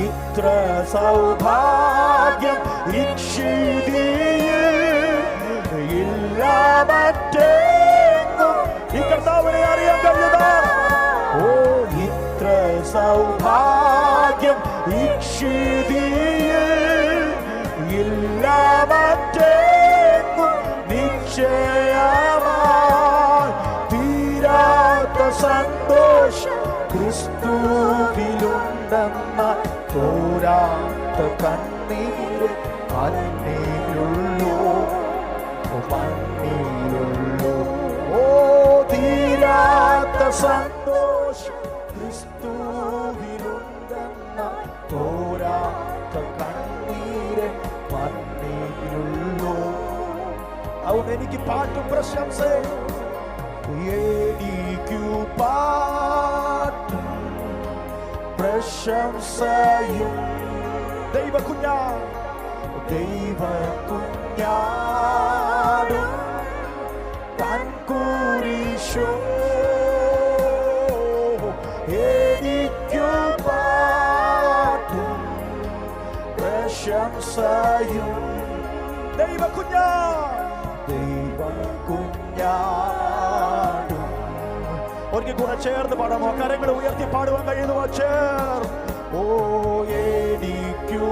ഇത്ര സൗഭാഗ്യം ഇല്ല മറ്റെങ്ങും. ഈ കർത്താവിനെ അറിയാൻ കഴിയുന്ന ഓ ഇത്ര സൗഭാഗ്യം ഇല്ല മറ്റെങ്ങും. നിശ്ചയമായി തീരാത്ത സന്തോഷം ക്രിസ്തുവിലുണ്ടെന്ന തോരാത്ത കണ്ണീര് മണ്ണിലുള്ളൂ. ഓ തീരാത്ത സന്തോഷം ക്രിസ്തുവിലുണ്ടെന്ന തോരാത്ത കണ്ണീര് മണ്ണിലുള്ളൂ. അതുകൊണ്ട് എനിക്ക് പാട്ടും പ്രശംസയും എനിക്കു പാട്ടും പ്രശംസയും ദൈവ കുഞ്ഞാടും തൻ കുരിശും എനിക്കു പാട്ടും പ്രശംസയും ദൈവ കുഞ്ഞാടും. ഒരിക്കൽ കൂടെ ചേർന്ന് പാടാമോ? കരങ്ങൾ ഉയർത്തി പാടുവാൻ കഴിയുന്നു ചേർ. ഓ എനിക്കു